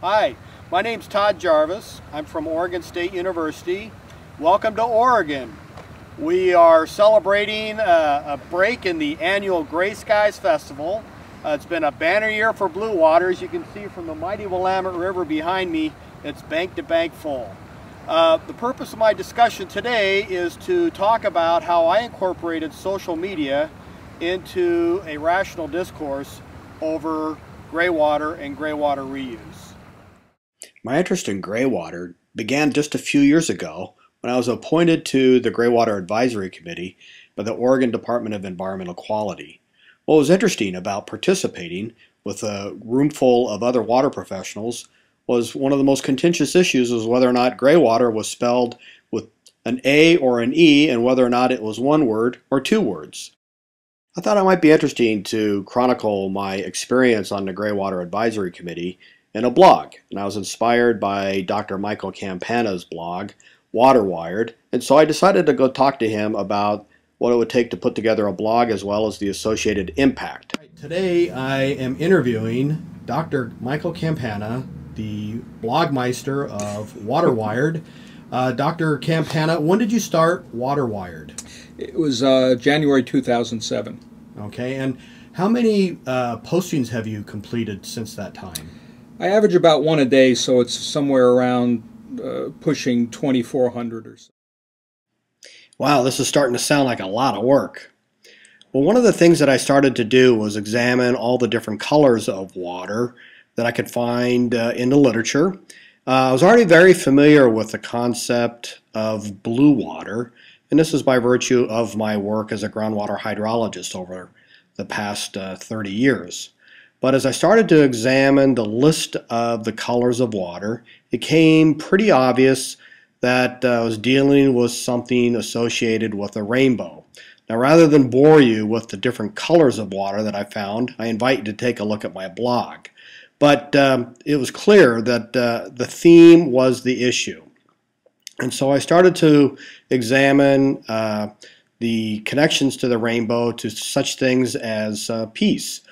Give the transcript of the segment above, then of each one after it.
Hi, my name's Todd Jarvis. I'm from Oregon State University. Welcome to Oregon. We are celebrating a break in the annual Gray Skies Festival. It's been a banner year for blue water. As you can see from the mighty Willamette River behind me, it's bank to bank full. The purpose of my discussion today is to talk about how I incorporated social media into a rational discourse over gray water and gray water reuse. My interest in gray water began just a few years ago when I was appointed to the Gray Water Advisory Committee by the Oregon Department of Environmental Quality. What was interesting about participating with a room full of other water professionals was one of the most contentious issues was whether or not gray water was spelled with an A or an E and whether or not it was one word or two words. I thought it might be interesting to chronicle my experience on the Gray Water Advisory Committee in a blog, and I was inspired by Dr. Michael Campana's blog, WaterWired, and so I decided to go talk to him about what it would take to put together a blog as well as the associated impact. Today I am interviewing Dr. Michael Campana, the blogmeister of WaterWired. Dr. Campana, when did you start WaterWired? It was January 2007. Okay, and how many postings have you completed since that time? I average about one a day, so it's somewhere around pushing 2,400 or so. Wow, this is starting to sound like a lot of work. Well, one of the things that I started to do was examine all the different colors of water that I could find in the literature. I was already very familiar with the concept of blue water, and this is by virtue of my work as a groundwater hydrologist over the past 30 years. But as I started to examine the list of the colors of water, it became pretty obvious that I was dealing with something associated with a rainbow. Now, rather than bore you with the different colors of water that I found, I invite you to take a look at my blog. But it was clear that the theme was the issue. And so I started to examine the connections to the rainbow to such things as peace.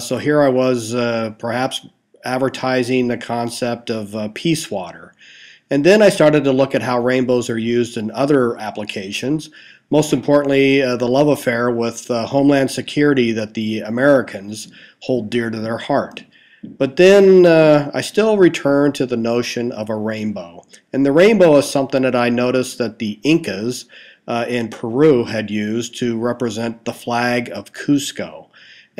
So here I was perhaps advertising the concept of peace water. And then I started to look at how rainbows are used in other applications, most importantly the love affair with Homeland Security that the Americans hold dear to their heart. But then I still return to the notion of a rainbow. And the rainbow is something that I noticed that the Incas in Peru had used to represent the flag of Cusco.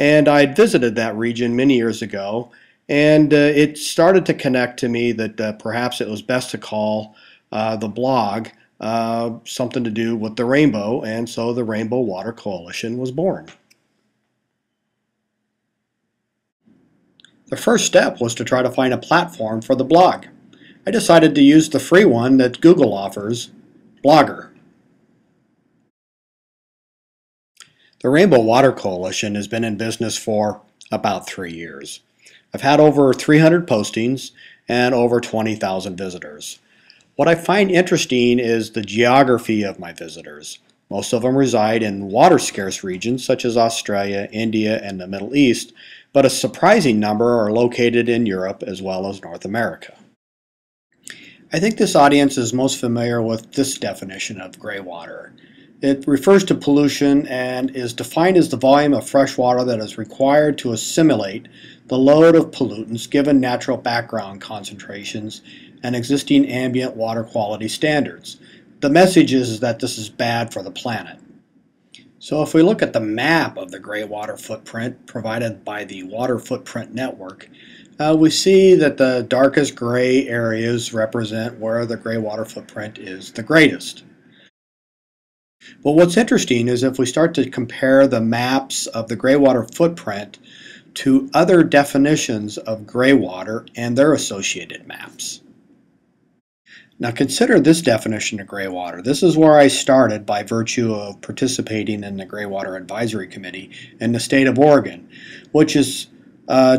And I had visited that region many years ago, and it started to connect to me that perhaps it was best to call the blog something to do with the rainbow, and so the Rainbow Water Coalition was born. The first step was to try to find a platform for the blog. I decided to use the free one that Google offers, Blogger. The Rainbow Water Coalition has been in business for about 3 years. I've had over 300 postings and over 20,000 visitors. What I find interesting is the geography of my visitors. Most of them reside in water-scarce regions such as Australia, India, and the Middle East, but a surprising number are located in Europe as well as North America. I think this audience is most familiar with this definition of gray water. It refers to pollution and is defined as the volume of fresh water that is required to assimilate the load of pollutants given natural background concentrations and existing ambient water quality standards. The message is that this is bad for the planet. So if we look at the map of the gray water footprint provided by the Water Footprint Network, we see that the darkest gray areas represent where the gray water footprint is the greatest. But what's interesting is if we start to compare the maps of the gray water footprint to other definitions of gray water and their associated maps. Now consider this definition of gray water. This is where I started by virtue of participating in the Gray Water Advisory Committee in the state of Oregon, which is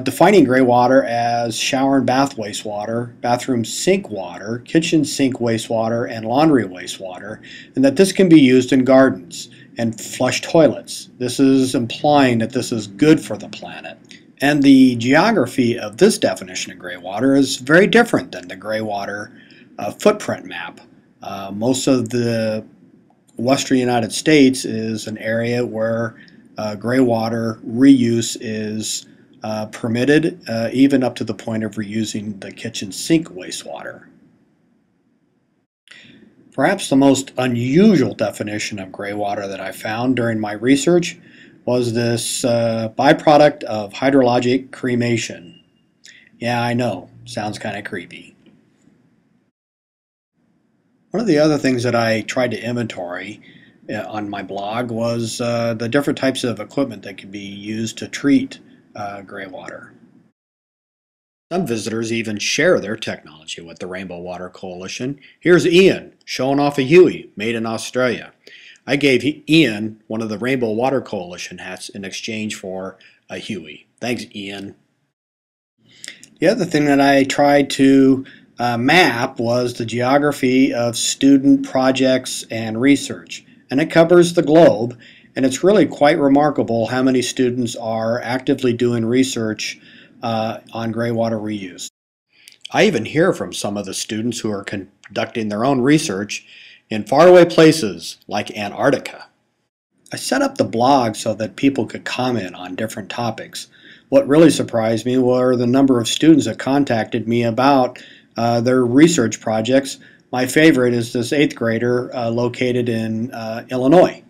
defining gray water as shower and bath wastewater, bathroom sink water, kitchen sink wastewater, and laundry wastewater, and that this can be used in gardens and flush toilets. This is implying that this is good for the planet. And the geography of this definition of gray water is very different than the gray water footprint map. Most of the western United States is an area where gray water reuse is permitted, even up to the point of reusing the kitchen sink wastewater. Perhaps the most unusual definition of gray water that I found during my research was this byproduct of hydrologic cremation. Yeah, I know, sounds kind of creepy. One of the other things that I tried to inventory on my blog was the different types of equipment that can be used to treat gray water. Some visitors even share their technology with the Rainbow Water Coalition. Here's Ian showing off a Huey made in Australia. I gave Ian one of the Rainbow Water Coalition hats in exchange for a Huey. Thanks, Ian. The other thing that I tried to map was the geography of student projects and research. And it covers the globe, and it's really quite remarkable how many students are actively doing research on gray water reuse. I even hear from some of the students who are conducting their own research in faraway places like Antarctica. I set up the blog so that people could comment on different topics. What really surprised me were the number of students that contacted me about their research projects. My favorite is this 8th grader located in Illinois.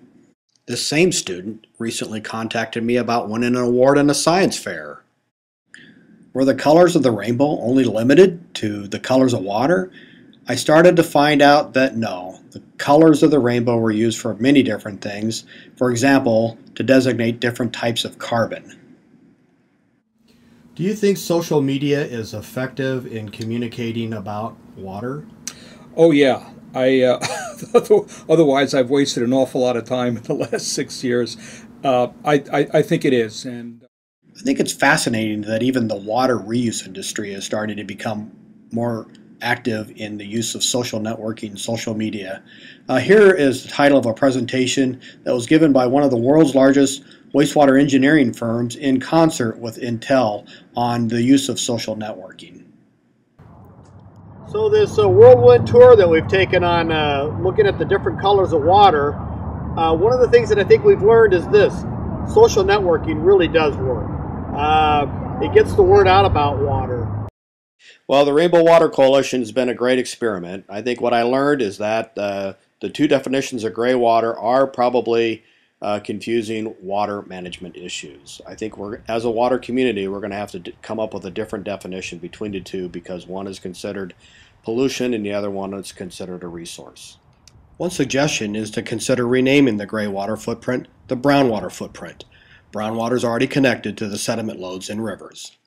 This same student recently contacted me about winning an award in a science fair. Were the colors of the rainbow only limited to the colors of water? I started to find out that no, the colors of the rainbow were used for many different things. For example, to designate different types of carbon. Do you think social media is effective in communicating about water? Oh yeah, otherwise I've wasted an awful lot of time in the last 6 years. I think it is, and I think it's fascinating that even the water reuse industry is starting to become more active in the use of social networking, social media. Here is the title of a presentation that was given by one of the world's largest wastewater engineering firms in concert with Intel on the use of social networking. So this whirlwind tour that we've taken on looking at the different colors of water, one of the things that I think we've learned is this: social networking really does work. It gets the word out about water. Well, the Rainbow Water Coalition has been a great experiment. I think what I learned is that the two definitions of gray water are probably confusing water management issues. I think as a water community, we're going to have to come up with a different definition between the two, because one is considered pollution and the other one is considered a resource. One suggestion is to consider renaming the gray water footprint the brown water footprint. Brown water is already connected to the sediment loads in rivers.